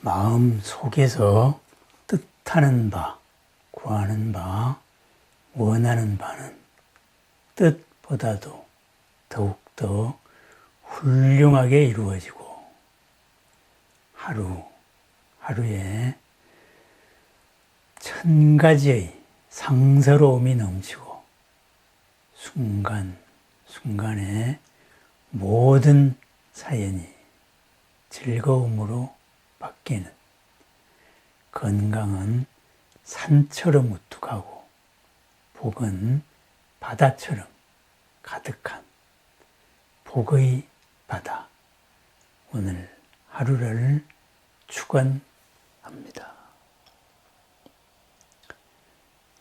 마음 속에서 뜻하는 바, 구하는 바, 원하는 바는 뜻보다도 더욱더 훌륭하게 이루어지고 하루에 1000가지의 상서로움이 넘치고 순간순간에 모든 사연이 즐거움으로 바뀌는 건강은 산처럼 우뚝하고 복은 바다처럼 가득한 복의 바다. 오늘 하루를 축원합니다.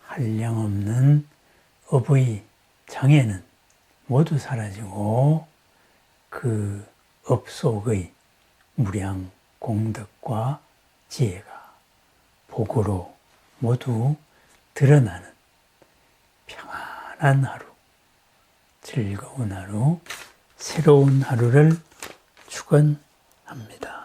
한량없는 업의 장애는 모두 사라지고 그 업 속의 무량 공덕과 지혜가 복으로 모두 드러나는 평안한 하루, 즐거운 하루, 새로운 하루를 축원합니다.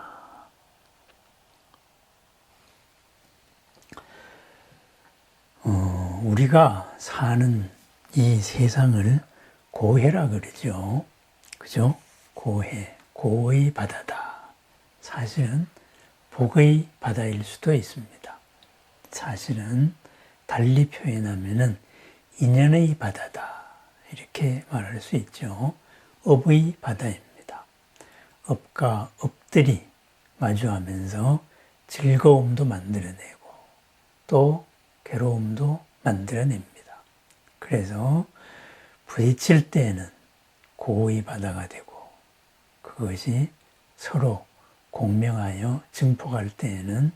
우리가 사는 이 세상을 고해라 그러죠. 그죠? 고해, 고의 바다다. 사실은 복의 바다일 수도 있습니다. 사실은 달리 표현하면은 인연의 바다다. 이렇게 말할 수 있죠. 업의 바다입니다. 업과 업들이 마주하면서 즐거움도 만들어내고 또 괴로움도 만들어냅니다. 그래서 부딪힐 때에는 고의 바다가 되고 그것이 서로 공명하여 증폭할 때에는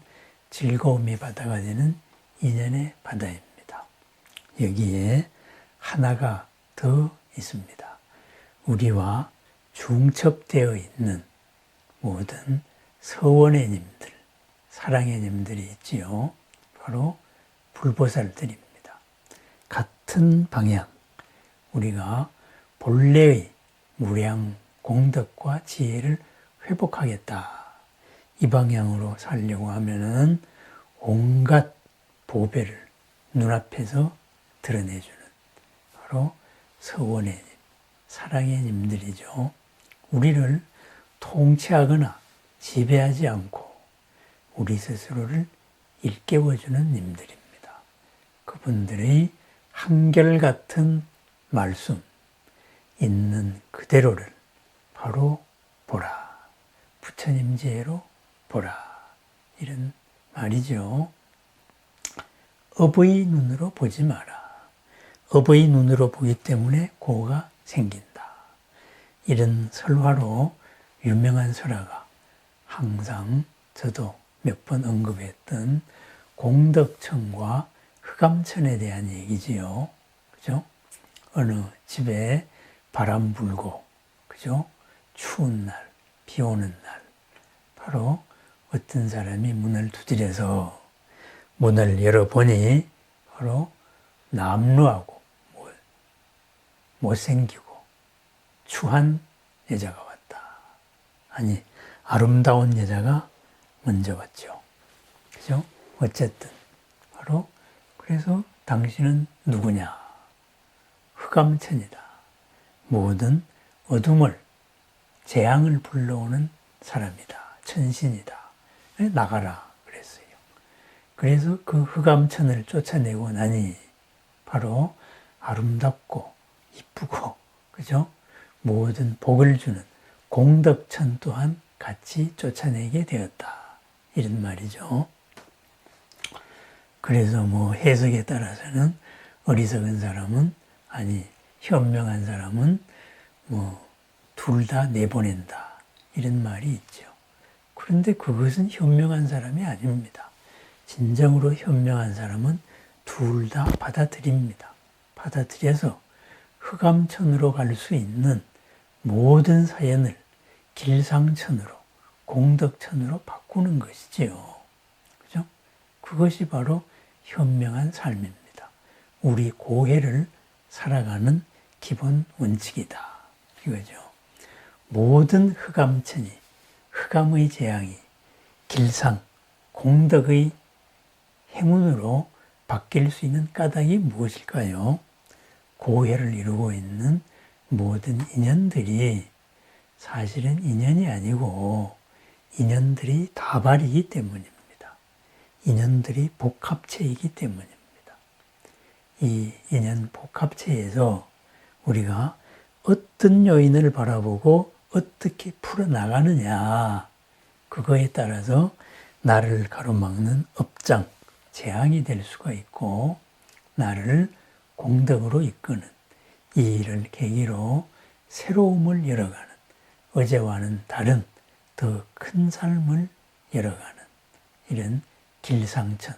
즐거움의 바다가 되는 인연의 바다입니다. 여기에 하나가 더 있습니다. 우리와 중첩되어 있는 모든 서원의 님들, 사랑의 님들이 있지요. 바로 불보살들입니다. 같은 방향, 우리가 본래의 무량 공덕과 지혜를 회복하겠다. 이 방향으로 살려고 하면은 온갖 보배를 눈앞에서 드러내주는 바로 서원의 님, 사랑의 님들이죠. 우리를 통치하거나 지배하지 않고 우리 스스로를 일깨워주는 님들입니다. 그분들의 한결같은 말씀, 있는 그대로를 바로 보라. 부처님 지혜로 보라. 이런 말이죠. 업의 눈으로 보지 마라. 업의 눈으로 보기 때문에 고가 생긴다. 이런 설화로 유명한 설화가 항상 저도 몇 번 언급했던 공덕천과 흑암천에 대한 얘기지요. 그죠? 어느 집에 바람 불고, 그죠? 추운 날, 비 오는 날, 바로 어떤 사람이 문을 두드려서 문을 열어보니 바로 남루하고 못생기고 추한 여자가 왔다. 아니, 아름다운 여자가 먼저 왔죠. 그죠? 어쨌든 바로 그래서 당신은 누구냐? 흑암천이다. 모든 어둠을, 재앙을 불러오는 사람이다. 천신이다. 나가라 그랬어요. 그래서 그 흑암천을 쫓아내고 나니 바로 아름답고 이쁘고, 그죠? 모든 복을 주는 공덕천 또한 같이 쫓아내게 되었다. 이런 말이죠. 그래서 해석에 따라서는 어리석은 사람은, 아니, 현명한 사람은 둘 다 내보낸다. 이런 말이 있죠. 그런데 그것은 현명한 사람이 아닙니다. 진정으로 현명한 사람은 둘 다 받아들입니다. 받아들여서 흑암천으로 갈 수 있는 모든 사연을 길상천으로, 공덕천으로 바꾸는 것이지요. 그죠? 그것이 바로 현명한 삶입니다. 우리 고해를 살아가는 기본 원칙이다. 이거죠. 모든 흑암천이, 흑암의 재앙이 길상, 공덕의 행운으로 바뀔 수 있는 까닭이 무엇일까요? 고해를 이루고 있는 모든 인연들이 사실은 인연이 아니고 인연들이 다발이기 때문입니다. 인연들이 복합체이기 때문입니다. 이 인연 복합체에서 우리가 어떤 요인을 바라보고 어떻게 풀어나가느냐, 그거에 따라서 나를 가로막는 업장, 재앙이 될 수가 있고 나를 공덕으로 이끄는 이 일을 계기로 새로움을 열어가는, 어제와는 다른 더 큰 삶을 열어가는 이런 길상천,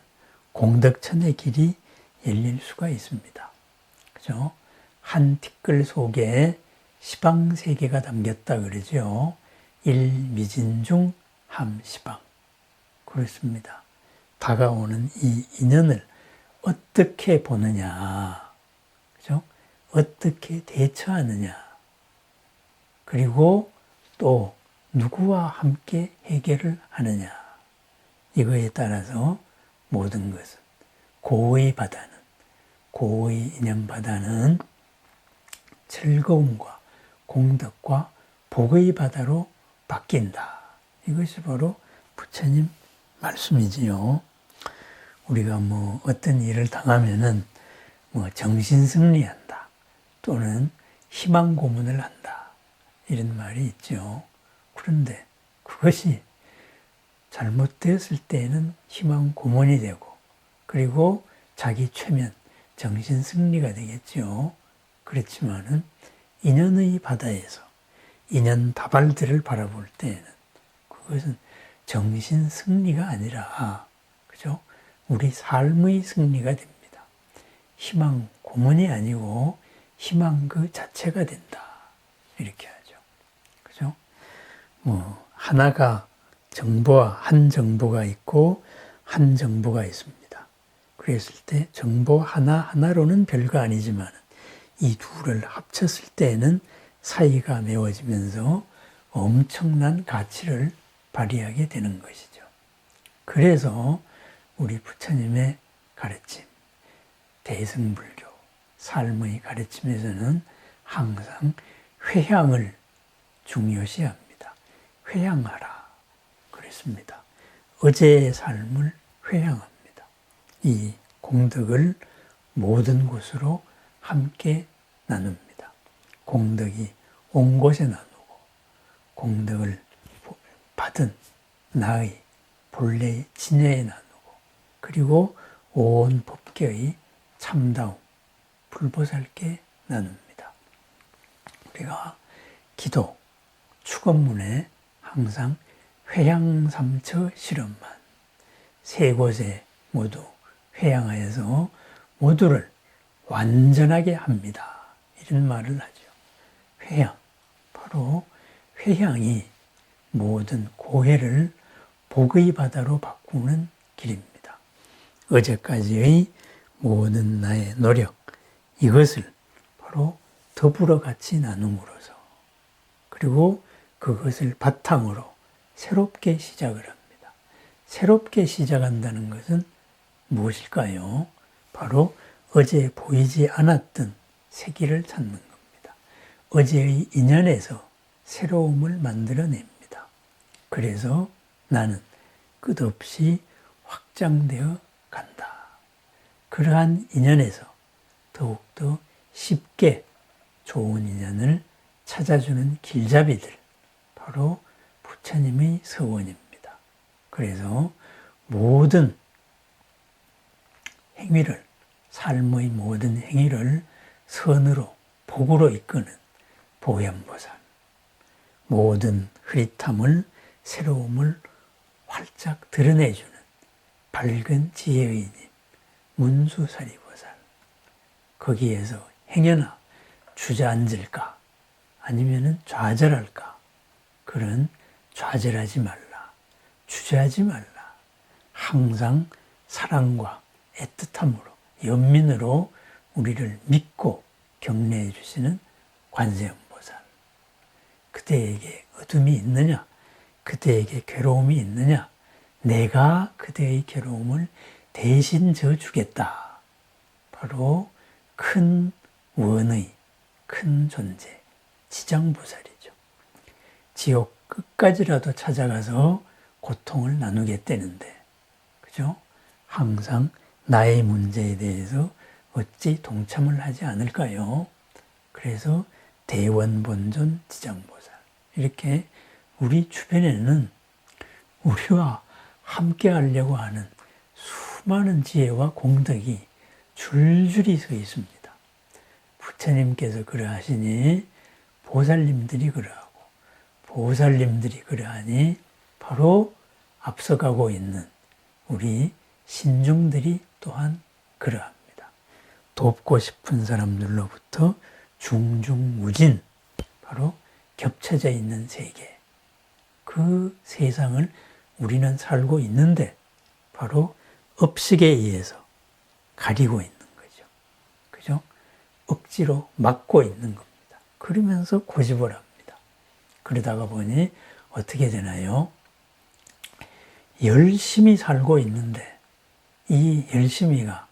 공덕천의 길이 열릴 수가 있습니다. 그죠? 한 티끌 속에 시방세계가 담겼다 그러죠. 일미진중 함시방. 그렇습니다. 다가오는 이 인연을 어떻게 보느냐, 그죠? 어떻게 대처하느냐, 그리고 또 누구와 함께 해결을 하느냐, 이거에 따라서 모든 것은 고의 바다는, 고의 인연 바다는 즐거움과 공덕과 복의 바다로 바뀐다. 이것이 바로 부처님 말씀이지요. 우리가 어떤 일을 당하면은 정신승리한다, 또는 희망 고문을 한다, 이런 말이 있죠. 그런데 그것이 잘못되었을 때에는 희망 고문이 되고, 그리고 자기 최면, 정신승리가 되겠죠. 그렇지만은 인연의 바다에서 인연 다발들을 바라볼 때에는 그것은 정신 승리가 아니라, 그죠? 우리 삶의 승리가 됩니다. 희망 고문이 아니고 희망 그 자체가 된다, 이렇게 하죠. 그죠? 하나가 정보와 한 정보가 있고 한 정보가 있습니다. 그랬을 때 정보 하나로는 별거 아니지만 이 둘을 합쳤을 때에는 사이가 메워지면서 엄청난 가치를 발휘하게 되는 것이죠. 그래서 우리 부처님의 가르침, 대승불교, 삶의 가르침에서는 항상 회향을 중요시합니다. 회향하라 그랬습니다. 어제의 삶을 회향합니다. 이 공덕을 모든 곳으로 함께 나눕니다. 공덕이 온 곳에 나누고, 공덕을 받은 나의 본래의 진여에 나누고, 그리고 온 법계의 참다움, 불보살께 나눕니다. 우리가 기도, 축원문에 항상 회향삼처 실험만, 세 곳에 모두 회향하여서 모두를 완전하게 합니다, 이런 말을 하죠. 회향, 바로 회향이 모든 고해를 복의 바다로 바꾸는 길입니다. 어제까지의 모든 나의 노력, 이것을 바로 더불어 같이 나눔으로써, 그리고 그것을 바탕으로 새롭게 시작을 합니다. 새롭게 시작한다는 것은 무엇일까요? 바로 어제 보이지 않았던 세계를 찾는 겁니다. 어제의 인연에서 새로움을 만들어냅니다. 그래서 나는 끝없이 확장되어 간다. 그러한 인연에서 더욱더 쉽게 좋은 인연을 찾아주는 길잡이들, 바로 부처님의 서원입니다. 그래서 모든 행위를, 삶의 모든 행위를 선으로, 복으로 이끄는 보현보살, 모든 흐릿함을, 새로움을 활짝 드러내주는 밝은 지혜의 님, 문수사리보살, 거기에서 행여나 주저앉을까 아니면은 좌절할까, 그런 좌절하지 말라, 주저하지 말라, 항상 사랑과 애틋함으로, 연민으로 우리를 믿고 격려해 주시는 관세음보살, 그대에게 어둠이 있느냐, 그대에게 괴로움이 있느냐, 내가 그대의 괴로움을 대신 져주겠다. 바로 큰 원의 큰 존재, 지장보살이죠. 지옥 끝까지라도 찾아가서 고통을 나누겠다는데, 그죠? 항상 나의 문제에 대해서 어찌 동참을 하지 않을까요? 그래서 대원본존 지장보살. 이렇게 우리 주변에는 우리와 함께 하려고 하는 수많은 지혜와 공덕이 줄줄이 서 있습니다. 부처님께서 그러하시니 보살님들이 그러하고, 보살님들이 그러하니 바로 앞서가고 있는 우리 신중들이 또한 그러합니다. 돕고 싶은 사람들로부터 중중무진, 바로 겹쳐져 있는 세계, 그 세상을 우리는 살고 있는데 바로 업식에 의해서 가리고 있는 거죠. 그죠? 억지로 막고 있는 겁니다. 그러면서 고집을 합니다. 그러다가 보니 어떻게 되나요? 열심히 살고 있는데 이 열심히가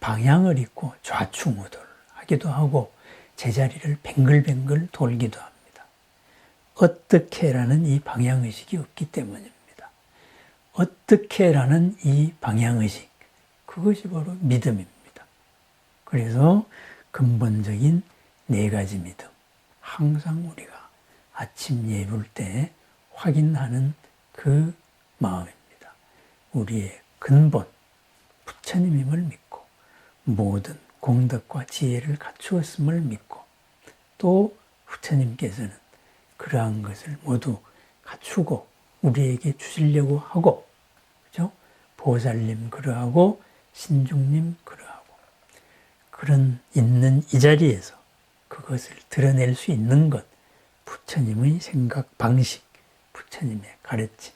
방향을 잃고 좌충우돌하기도 하고 제자리를 뱅글뱅글 돌기도 합니다. 어떻게라는 이 방향의식이 없기 때문입니다. 어떻게라는 이 방향의식, 그것이 바로 믿음입니다. 그래서 근본적인 네 가지 믿음, 항상 우리가 아침 예불 때 확인하는 그 마음입니다. 우리의 근본, 부처님임을 믿고 모든 공덕과 지혜를 갖추었음을 믿고 또 부처님께서는 그러한 것을 모두 갖추고 우리에게 주시려고 하고, 그죠? 보살님 그러하고 신중님 그러하고, 그런 있는 이 자리에서 그것을 드러낼 수 있는 것, 부처님의 생각 방식, 부처님의 가르침,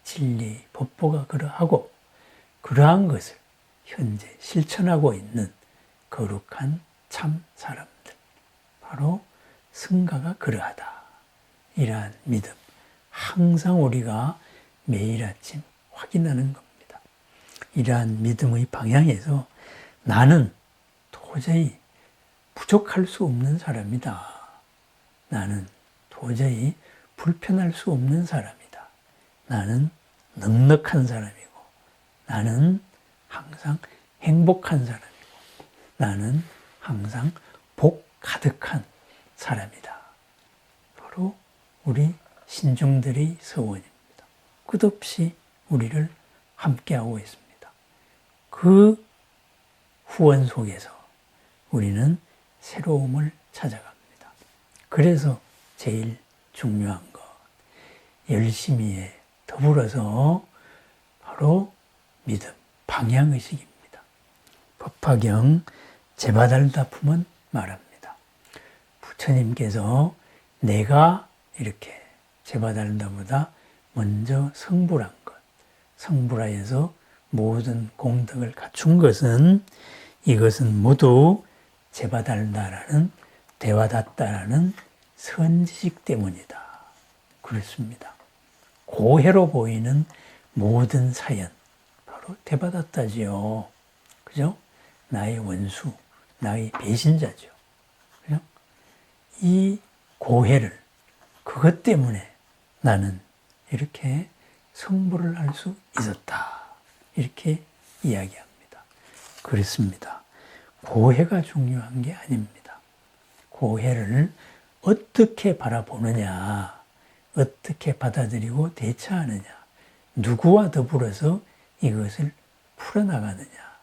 진리, 법보가 그러하고, 그러한 것을 현재 실천하고 있는 거룩한 참 사람들, 바로 승가가 그러하다. 이러한 믿음, 항상 우리가 매일 아침 확인하는 겁니다. 이러한 믿음의 방향에서 나는 도저히 부족할 수 없는 사람이다. 나는 도저히 불편할 수 없는 사람이다. 나는 넉넉한 사람이고, 나는 항상 행복한 사람이고, 나는 항상 복 가득한 사람이다. 바로 우리 신중들의 서원입니다. 끝없이 우리를 함께하고 있습니다. 그 후원 속에서 우리는 새로움을 찾아갑니다. 그래서 제일 중요한 것, 열심히에 더불어서 바로 믿음, 방향의식입니다. 법화경 제바달다품은 말합니다. 부처님께서 내가 이렇게 제바달다보다 먼저 성불한 것, 성불하여서 모든 공덕을 갖춘 것은 이것은 모두 제바달다라는 대화다다라는 선지식 때문이다. 그렇습니다. 고해로 보이는 모든 사연, 바로 대바다다지요. 그죠? 나의 원수, 나의 배신자죠. 그죠? 이 고해를, 그것 때문에 나는 이렇게 성불을 할 수 있었다. 이렇게 이야기합니다. 그렇습니다. 고해가 중요한 게 아닙니다. 고해를 어떻게 바라보느냐, 어떻게 받아들이고 대처하느냐, 누구와 더불어서 이것을 풀어나가느냐,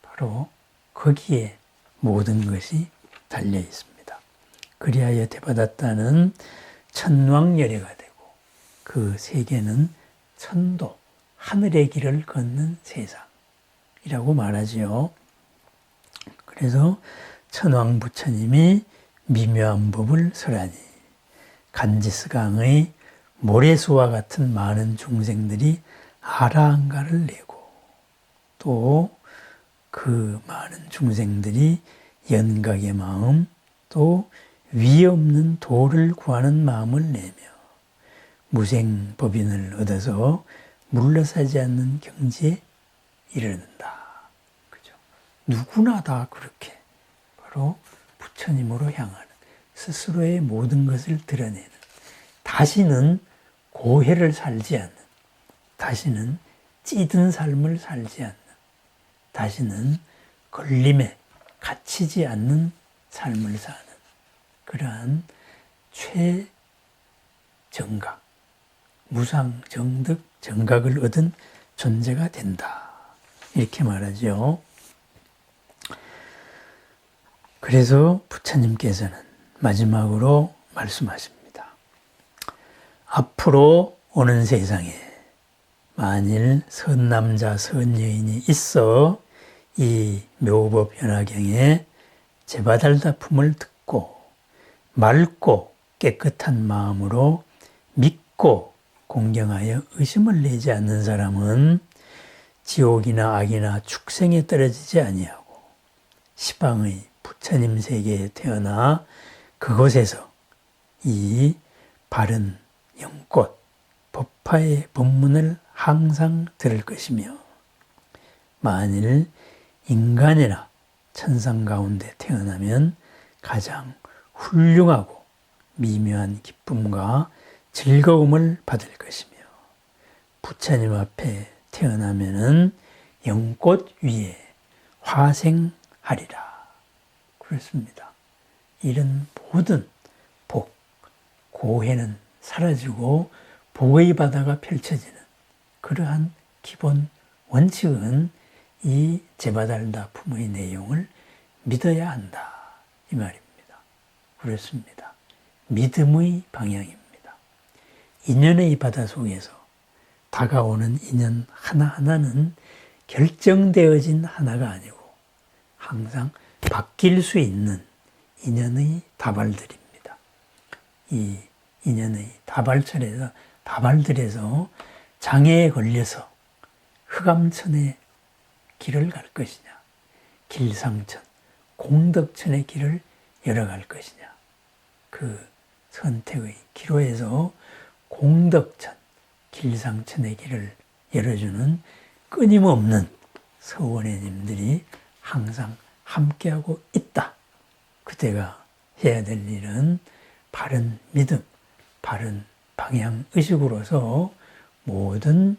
바로 거기에 모든 것이 달려 있습니다. 그리하여 대바다타는 천왕열애가 되고 그 세계는 천도, 하늘의 길을 걷는 세상이라고 말하지요. 그래서 천왕 부처님이 미묘한 법을 설하니 간지스강의 모래수와 같은 많은 중생들이 아라한가를 내고 또 그 많은 중생들이 연각의 마음 또 위 없는 도를 구하는 마음을 내며 무생법인을 얻어서 물러서지 않는 경지에 이르는다. 그죠? 누구나 다 그렇게 바로 부처님으로 향하는 스스로의 모든 것을 드러내는 다시는 고해를 살지 않는 다시는 찌든 삶을 살지 않는 다시는 걸림에 갇히지 않는 삶을 사는 그러한 최정각, 무상정득 정각을 얻은 존재가 된다. 이렇게 말하죠. 그래서 부처님께서는 마지막으로 말씀하십니다. 앞으로 오는 세상에 만일 선남자 선여인이 있어 이 묘법 현화경에 제바달다품을 듣고 맑고 깨끗한 마음으로 믿고 공경하여 의심을 내지 않는 사람은 지옥이나 악이나 축생에 떨어지지 아니하고 시방의 부처님 세계에 태어나 그곳에서 이 바른 영꽃 법화의 법문을 항상 들을 것이며 만일 인간이나 천상 가운데 태어나면 가장 훌륭하고 미묘한 기쁨과 즐거움을 받을 것이며 부처님 앞에 태어나면은 영꽃 위에 화생하리라. 그렇습니다. 이런 모든 복, 고해는 사라지고 복의 바다가 펼쳐지는 그러한 기본 원칙은 이 제바달다 품의 내용을 믿어야 한다. 이 말입니다. 그렇습니다. 믿음의 방향입니다. 인연의 바다 속에서 다가오는 인연 하나하나는 결정되어진 하나가 아니고 항상 바뀔 수 있는 인연의 다발들입니다. 이 인연의 다발들에서 장애에 걸려서 흑암천의 길을 갈 것이냐, 길상천, 공덕천의 길을 열어갈 것이냐. 그 선택의 기로에서 공덕천, 길상천의 길을 열어주는 끊임없는 서원회님들이 항상 함께하고 있다. 그때가 해야 될 일은 바른 믿음, 바른 방향의식으로서 모든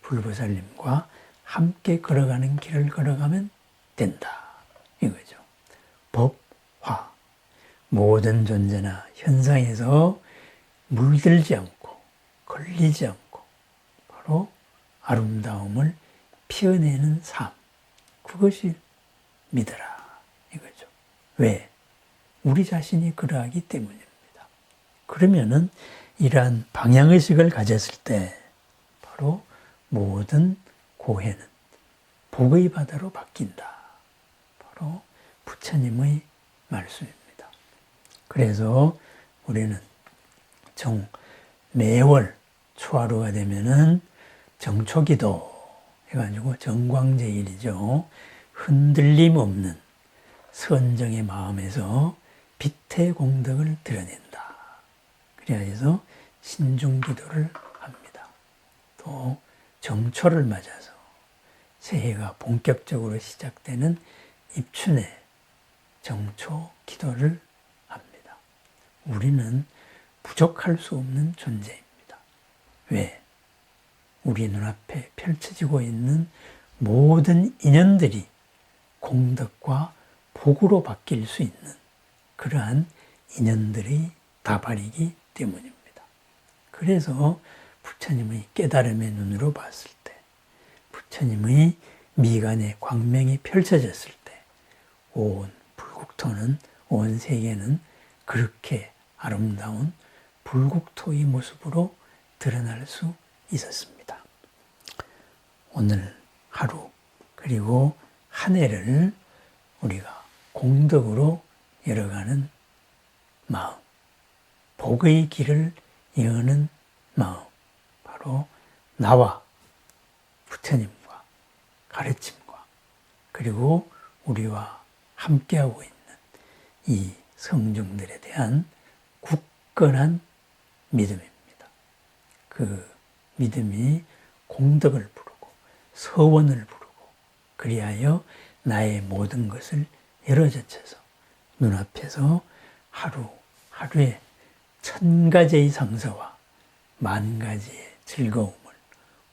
불보살님과 함께 걸어가는 길을 걸어가면 된다. 이거죠. 법화. 모든 존재나 현상에서 물들지 않고 걸리지 않고 바로 아름다움을 피어내는 삶. 그것이 믿어라. 이거죠. 왜? 우리 자신이 그러하기 때문입니다. 그러면은 이러한 방향의식을 가졌을 때 바로 모든 고해는 복의 바다로 바뀐다. 바로 부처님의 말씀입니다. 그래서 우리는 매월 초하루가 되면은 정초기도 해가지고 정광제일이죠. 흔들림 없는 선정의 마음에서 빛의 공덕을 드러낸다. 그래서 신중기도를 합니다. 또 정초를 맞아서 새해가 본격적으로 시작되는 입춘에 정초 기도를 합니다. 우리는 부족할 수 없는 존재입니다. 왜? 우리 눈앞에 펼쳐지고 있는 모든 인연들이 공덕과 복으로 바뀔 수 있는 그러한 인연들의 다발이기 때문입니다. 그래서 부처님의 깨달음의 눈으로 봤을 때, 부처님의 미간의 광명이 펼쳐졌을 때, 온 불국토는, 온 세계는 그렇게 아름다운 불국토의 모습으로 드러날 수 있었습니다. 오늘 하루, 그리고 한 해를 우리가 공덕으로 열어가는 마음, 복의 길을 여는 마음, 바로 나와 부처님과 가르침과 그리고 우리와 함께하고 있는 이 성중들에 대한 굳건한 믿음입니다. 그 믿음이 공덕을 부르고 서원을 부르고 그리하여 나의 모든 것을 열어젖혀서 눈앞에서 하루하루에 1000가지의 상서와 10,000가지의 즐거움을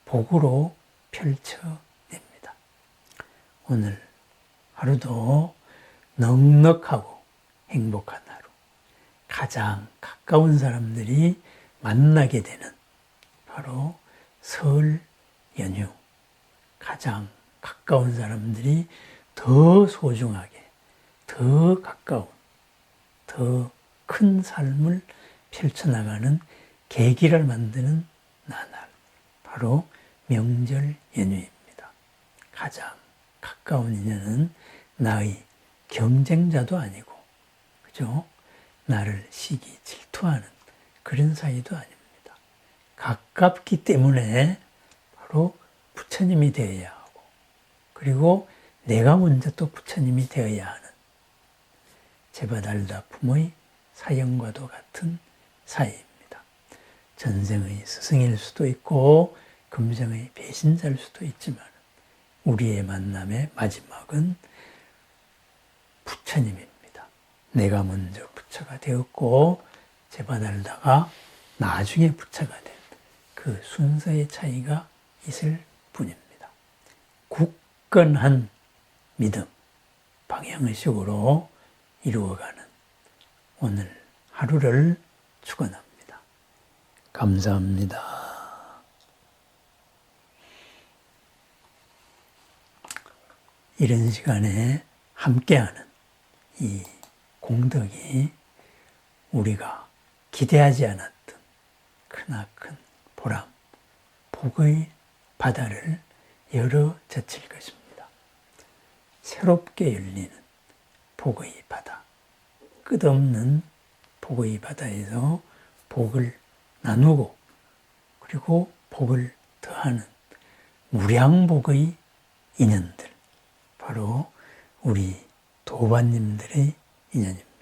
복으로 펼쳐냅니다. 오늘 하루도 넉넉하고 행복한 하루, 가장 가까운 사람들이 만나게 되는 바로 설 연휴, 가장 가까운 사람들이 더 소중하게, 더 가까운, 더 큰 삶을 펼쳐나가는 계기를 만드는 나날, 바로 명절 연휴입니다. 가장 가까운 인연은 나의 경쟁자도 아니고, 그죠? 나를 시기 질투하는 그런 사이도 아닙니다. 가깝기 때문에 바로 부처님이 되어야 하고, 그리고 내가 먼저 또 부처님이 되어야 하는 제바달다 품의 사형과도 같은 사이입니다. 전생의 스승일 수도 있고 금생의 배신자일 수도 있지만 우리의 만남의 마지막은 부처님입니다. 내가 먼저 부처가 되었고 제바달다가 나중에 부처가 된 그 순서의 차이가 있을 뿐입니다. 굳건한 믿음, 방향의식으로 이루어가는 오늘 하루를 축원합니다. 감사합니다. 이런 시간에 함께하는 이 공덕이 우리가 기대하지 않았던 크나큰 보람, 복의 바다를 열어젖힐 것입니다. 새롭게 열리는 복의 바다, 끝없는 복의 바다에서 복을 나누고 그리고 복을 더하는 무량복의 인연들, 바로 우리 도반님들의 인연입니다.